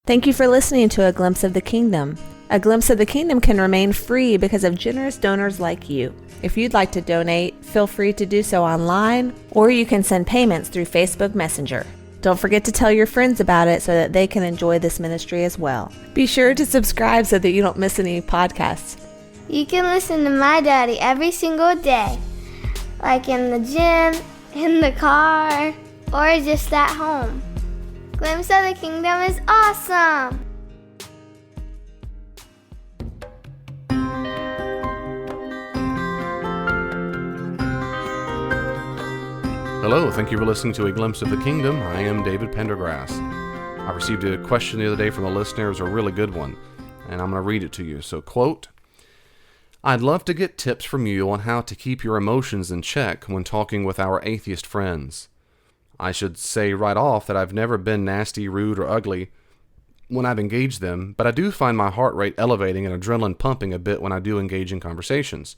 Thank you for listening to A Glimpse of the Kingdom. A Glimpse of the Kingdom can remain free because of generous donors like you. If you'd like to donate, feel free to do so online, or you can send payments through Facebook Messenger. Don't forget to tell your friends about it so that they can enjoy this ministry as well. Be sure to subscribe so that you don't miss any podcasts. You can listen to my daddy every single day, like in the gym, in the car, or just at home. Glimpse of the Kingdom is awesome! Hello, thank you for listening to A Glimpse of the Kingdom. I am David Pendergrass. I received a question the other day from a listener. It was a really good one, and I'm going to read it to you. So, quote, I'd love to get tips from you on how to keep your emotions in check when talking with our atheist friends. I should say right off that I've never been nasty, rude, or ugly when I've engaged them, but I do find my heart rate elevating and adrenaline pumping a bit when I do engage in conversations.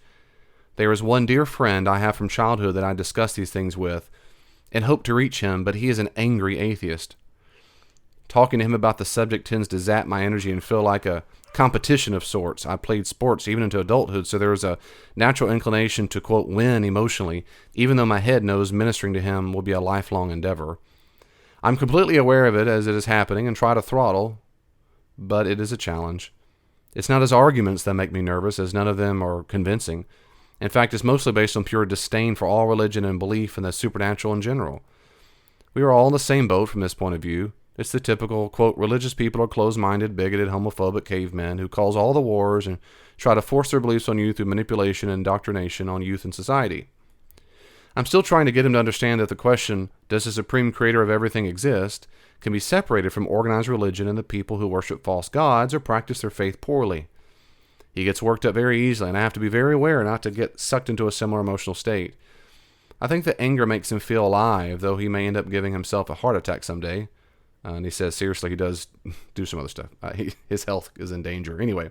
There is one dear friend I have from childhood that I discuss these things with and hope to reach him, but he is an angry atheist. Talking to him about the subject tends to zap my energy and feel like a competition of sorts. I played sports even into adulthood, so there was a natural inclination to, quote, win emotionally, even though my head knows ministering to him will be a lifelong endeavor. I'm completely aware of it as it is happening and try to throttle, but it is a challenge. It's not his arguments that make me nervous, as none of them are convincing. In fact, it's mostly based on pure disdain for all religion and belief in the supernatural in general. We are all in the same boat from this point of view. It's the typical, quote, religious people are closed-minded, bigoted, homophobic cavemen who cause all the wars and try to force their beliefs on you through manipulation and indoctrination on youth and society. I'm still trying to get him to understand that the question, does the supreme creator of everything exist, can be separated from organized religion and the people who worship false gods or practice their faith poorly. He gets worked up very easily, and I have to be very aware not to get sucked into a similar emotional state. I think that anger makes him feel alive, though he may end up giving himself a heart attack someday. And he says, seriously, he does do some other stuff. His health is in danger. Anyway,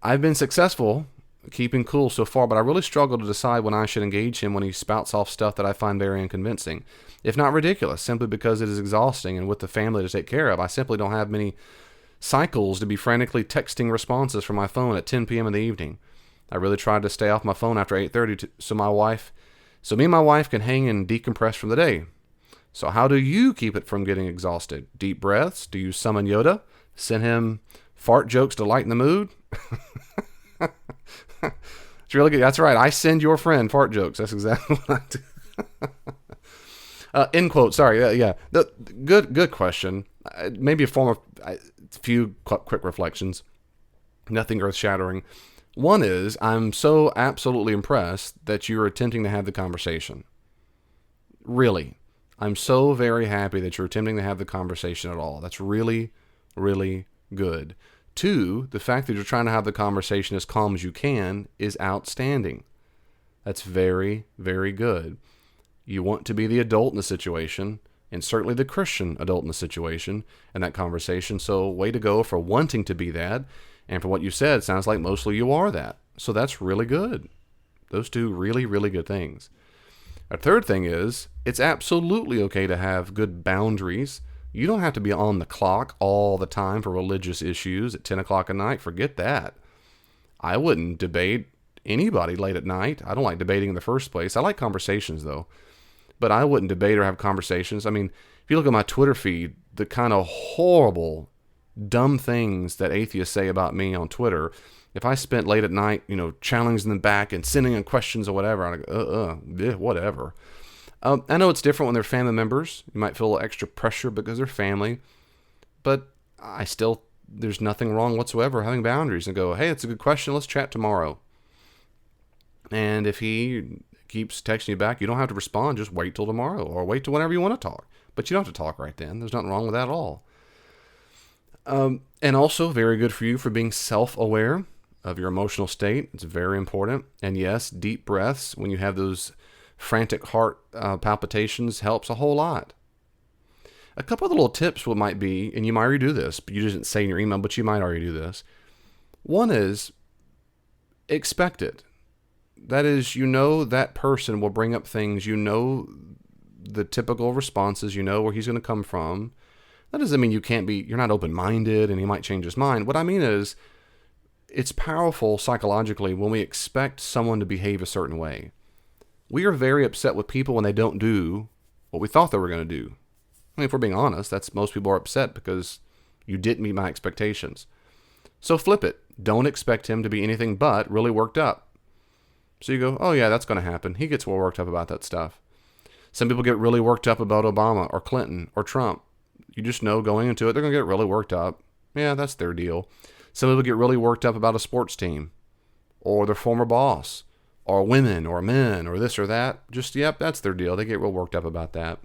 I've been successful keeping cool so far, but I really struggle to decide when I should engage him when he spouts off stuff that I find very unconvincing, if not ridiculous, simply because it is exhausting, and with the family to take care of, I simply don't have many cycles to be frantically texting responses from my phone at 10 p.m. in the evening. I really tried to stay off my phone after 8:30 so me and my wife can hang and decompress from the day. So how do you keep it from getting exhausted? Deep breaths? Do you summon Yoda? Send him fart jokes to lighten the mood? It's really good. That's right. I send your friend fart jokes. That's exactly what I do. End quote. Sorry. Yeah. Good question. Maybe a few quick reflections. Nothing earth-shattering. One is, I'm so absolutely impressed that you're attempting to have the conversation. Really. I'm so very happy that you're attempting to have the conversation at all. That's really, really good. Two, the fact that you're trying to have the conversation as calm as you can is outstanding. That's very, very good. You want to be the adult in the situation, and certainly the Christian adult in the situation in that conversation. So way to go for wanting to be that. And for what you said, it sounds like mostly you are that. So that's really good. Those two really, really good things. A third thing is, it's absolutely okay to have good boundaries. You don't have to be on the clock all the time for religious issues at 10 o'clock at night. Forget that. I wouldn't debate anybody late at night. I don't like debating in the first place. I like conversations, though. But I wouldn't debate or have conversations. I mean, if you look at my Twitter feed, the kind of horrible, dumb things that atheists say about me on Twitter, if I spent late at night, challenging them back and sending in questions or whatever, I'd go, whatever. I know it's different when they're family members. You might feel extra pressure because they're family, but there's nothing wrong whatsoever having boundaries and go, hey, it's a good question. Let's chat tomorrow. And if he keeps texting you back, you don't have to respond. Just wait till tomorrow or wait till whenever you want to talk. But you don't have to talk right then. There's nothing wrong with that at all. And also very good for you for being self-aware of your emotional state. It's very important. And yes, deep breaths when you have those frantic heart palpitations helps a whole lot. A couple of the little tips might be, and you might already do this, but you didn't say in your email, but you might already do this. One is, expect it. That is, that person will bring up things, the typical responses, where he's going to come from. That doesn't mean you're not open-minded and he might change his mind. What I mean is, it's powerful psychologically when we expect someone to behave a certain way. We are very upset with people when they don't do what we thought they were going to do. I mean, if we're being honest, most people are upset because you didn't meet my expectations. So flip it. Don't expect him to be anything but really worked up. So you go, oh yeah, that's going to happen. He gets well worked up about that stuff. Some people get really worked up about Obama or Clinton or Trump. You just know going into it, they're going to get really worked up. Yeah, that's their deal. Some people get really worked up about a sports team or their former boss or women or men or this or that. Just, yep, that's their deal. They get real worked up about that.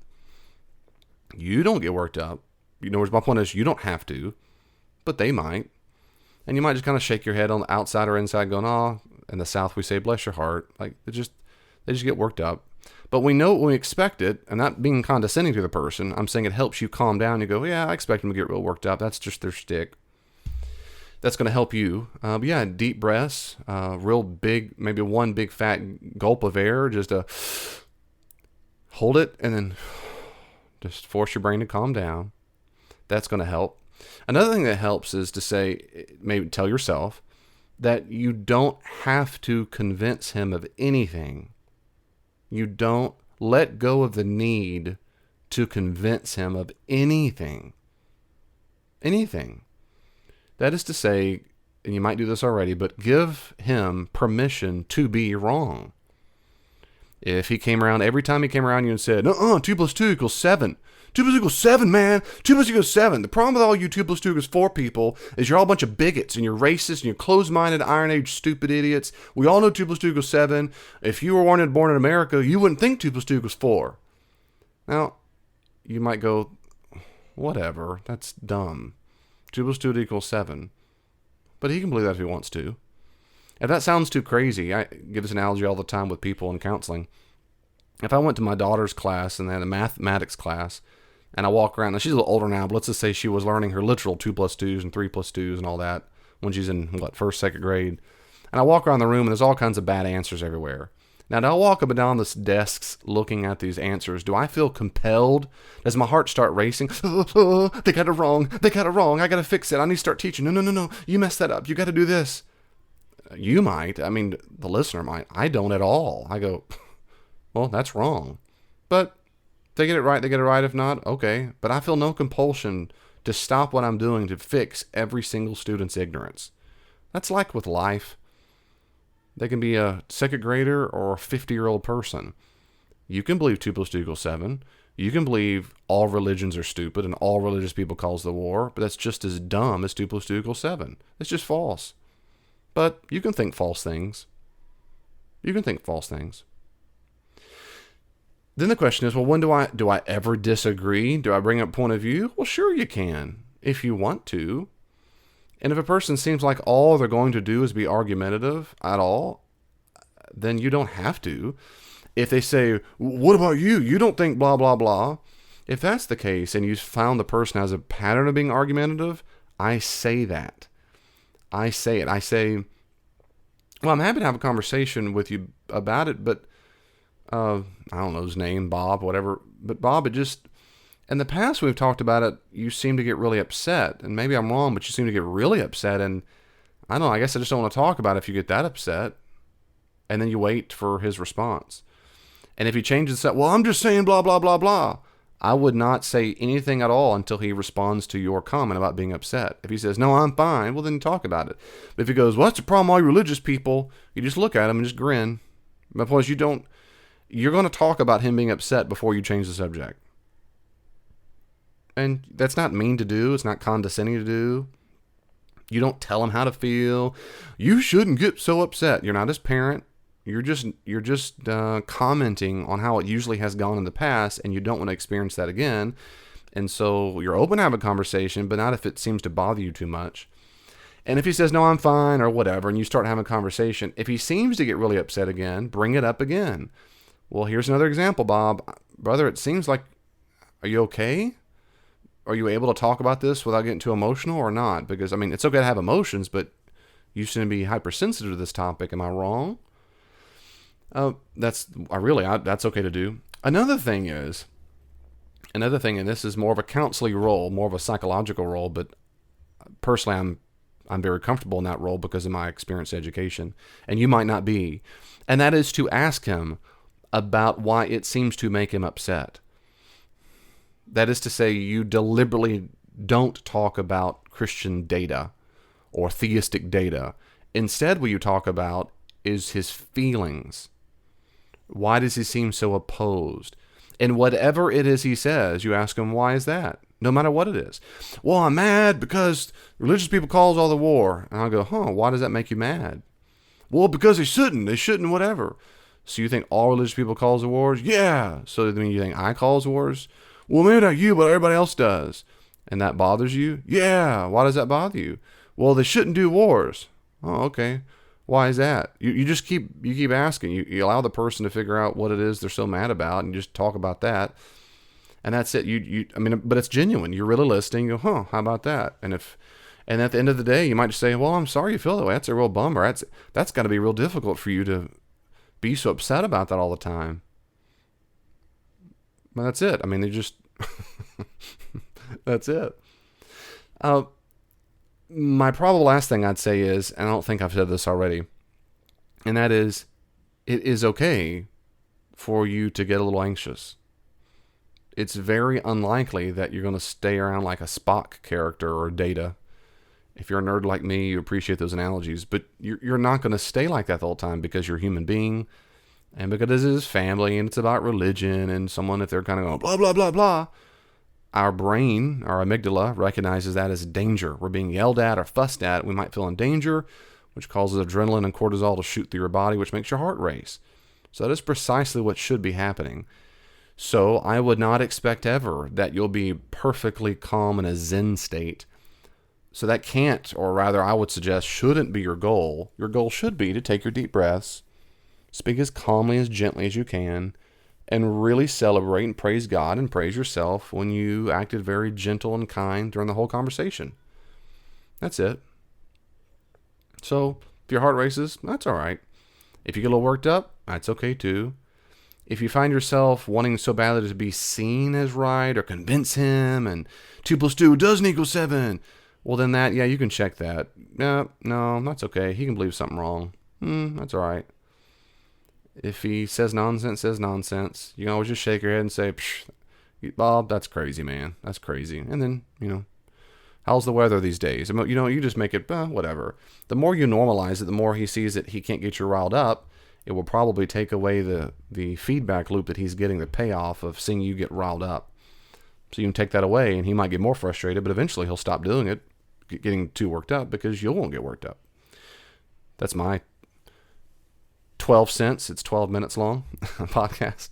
You don't get worked up. You know, my point is you don't have to, but they might. And you might just kind of shake your head on the outside or inside going, oh, in the South we say, bless your heart. Like, they just get worked up. But we know when we expect it, and not being condescending to the person, I'm saying it helps you calm down. You go, yeah, I expect them to get real worked up. That's just their shtick. That's going to help you. But yeah, deep breaths, real big, maybe one big fat gulp of air, just hold it and then just force your brain to calm down. That's going to help. Another thing that helps is to say, maybe tell yourself that you don't have to convince him of anything. You don't let go of the need to convince him of anything. Anything. That is to say, and you might do this already, but give him permission to be wrong. If he came around, every time he came around you and said, 2 + 2 = 7. 2 + 2 = 7, man. 2 + 2 = 7. The problem with all you 2 + 2 = 4 people is you're all a bunch of bigots and you're racist and you're closed-minded, Iron Age stupid idiots. We all know 2 + 2 = 7. If you were born in America, you wouldn't think 2 + 2 = 4. Now, you might go, whatever, that's dumb. 2 + 2 = 7. But he can believe that if he wants to. If that sounds too crazy, I give this analogy all the time with people in counseling. If I went to my daughter's class and they had a mathematics class, and I walk around, now she's a little older now, but let's just say she was learning her literal 2 + 2s and 3 + 2s and all that when she's in, first, second grade. And I walk around the room and there's all kinds of bad answers everywhere. Now, do I walk up and down the desks looking at these answers? Do I feel compelled? Does my heart start racing? They got it wrong. They got it wrong. I got to fix it. I need to start teaching. No. You messed that up. You got to do this. You might. I mean, the listener might. I don't at all. I go, well, that's wrong. But they get it right. They get it right. If not, okay. But I feel no compulsion to stop what I'm doing to fix every single student's ignorance. That's like with life. They can be a second grader or a 50-year-old person. You can believe 2 + 2 = 7. You can believe all religions are stupid and all religious people cause the war, but that's just as dumb as 2 + 2 = 7. It's just false. But you can think false things. You can think false things. Then the question is, well, when do I ever disagree? Do I bring up point of view? Well, sure you can, if you want to. And if a person seems like all they're going to do is be argumentative at all, then you don't have to. If they say, what about you? You don't think blah, blah, blah. If that's the case and you found the person has a pattern of being argumentative, I say that. I say it. I say, well, I'm happy to have a conversation with you about it, but I don't know his name, Bob, whatever. But Bob, in the past we've talked about it, you seem to get really upset. And maybe I'm wrong, but you seem to get really upset. And I don't know, I guess I just don't want to talk about it if you get that upset. And then you wait for his response. And if he changes that, well, I'm just saying blah, blah, blah, blah. I would not say anything at all until he responds to your comment about being upset. If he says, no, I'm fine, well, then talk about it. But if he goes, well, that's the problem, all you religious people, you just look at him and just grin. My point is, you're going to talk about him being upset before you change the subject. And that's not mean to do. It's not condescending to do. You don't tell him how to feel. You shouldn't get so upset. You're not his parent. You're just commenting on how it usually has gone in the past, and you don't want to experience that again. And so you're open to have a conversation, but not if it seems to bother you too much. And if he says, no, I'm fine, or whatever, and you start having a conversation, if he seems to get really upset again, bring it up again. Well, here's another example, Bob. Brother, it seems like, are you okay? Are you able to talk about this without getting too emotional or not? Because, I mean, it's okay to have emotions, but you seem to be hypersensitive to this topic. Am I wrong? That's okay to do. Another thing is, another thing, and this is more of a counseling role, more of a psychological role, but personally I'm very comfortable in that role because of my experience education, and you might not be. And that is to ask him about why it seems to make him upset. That is to say, you deliberately don't talk about Christian data or theistic data. Instead, what you talk about is his feelings. Why does he seem so opposed? And whatever it is he says, you ask him, why is that? No matter what it is. Well, I'm mad because religious people cause all the war. And I'll go, why does that make you mad? Well, because they shouldn't, whatever. So you think all religious people cause the wars? Yeah. So then you think I cause wars? Well, maybe not you, but everybody else does. And that bothers you? Yeah. Why does that bother you? Well, they shouldn't do wars. Oh, okay. Why is that? You just keep asking. You allow the person to figure out what it is they're so mad about, and you just talk about that. And that's it. But it's genuine. You're really listening. You go, how about that? And at the end of the day, you might just say, well, I'm sorry you feel that way. That's a real bummer. That's got to be real difficult for you to be so upset about that all the time. But that's it. That's it. My probable last thing I'd say is, and I don't think I've said this already, and that is, it is okay for you to get a little anxious. It's very unlikely that you're going to stay around like a Spock character or Data. If you're a nerd like me, you appreciate those analogies, but you're not going to stay like that the whole time because you're a human being, and because this is family, and it's about religion, and someone, if they're kind of going blah, blah, blah, blah, our brain, our amygdala, recognizes that as danger. We're being yelled at or fussed at. We might feel in danger, which causes adrenaline and cortisol to shoot through your body, which makes your heart race. So that is precisely what should be happening. So I would not expect ever that you'll be perfectly calm in a Zen state. So that can't, or rather I would suggest shouldn't be your goal. Your goal should be to take your deep breaths, speak as calmly, as gently as you can, and really celebrate and praise God and praise yourself when you acted very gentle and kind during the whole conversation. That's it. So if your heart races, that's all right. If you get a little worked up, that's okay too. If you find yourself wanting so badly to be seen as right or convince him and 2 + 2 doesn't equal 7, well then you can check that. No, that's okay. He can believe something wrong. That's all right. If he says nonsense, you can always just shake your head and say, Bob, that's crazy, man. That's crazy. And then, how's the weather these days? You just make it, whatever. The more you normalize it, the more he sees that he can't get you riled up. It will probably take away the feedback loop that he's getting, the payoff of seeing you get riled up. So you can take that away, and he might get more frustrated, but eventually he'll stop doing it, getting too worked up, because you won't get worked up. That's my 12 cents. It's 12 minutes long podcast.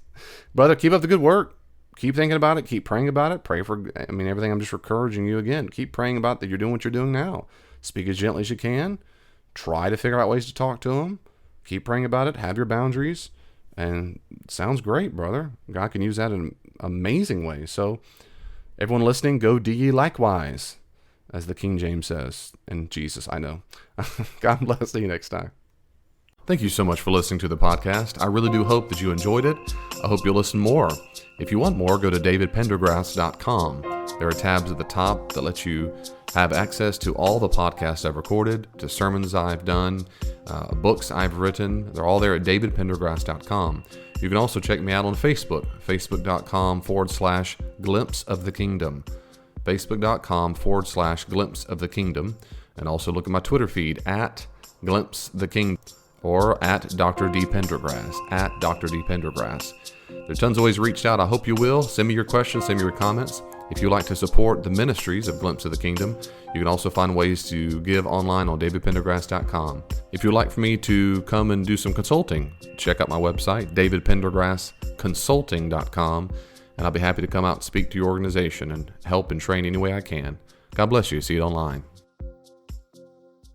Brother, keep up the good work. Keep thinking about it. Keep praying about it. Pray for, everything. I'm just encouraging you again. Keep praying about that you're doing what you're doing now. Speak as gently as you can. Try to figure out ways to talk to him. Keep praying about it. Have your boundaries. And it sounds great, brother. God can use that in amazing ways. So everyone listening, go do ye likewise, as the King James says. And Jesus, I know. God bless. See you next time. Thank you so much for listening to the podcast. I really do hope that you enjoyed it. I hope you'll listen more. If you want more, go to davidpendergrass.com. There are tabs at the top that let you have access to all the podcasts I've recorded, to sermons I've done, books I've written. They're all there at davidpendergrass.com. You can also check me out on Facebook, facebook.com/glimpse of the kingdom, facebook.com/glimpse of the kingdom, and also look at my Twitter feed at glimpse the kingdom, or at Dr. D. Pendergrass, at Dr. D. Pendergrass. There's tons of ways to reach out. I hope you will. Send me your questions, send me your comments. If you'd like to support the ministries of Glimpse of the Kingdom, you can also find ways to give online on davidpendergrass.com. If you'd like for me to come and do some consulting, check out my website, davidpendergrassconsulting.com, and I'll be happy to come out and speak to your organization and help and train any way I can. God bless you. See you online.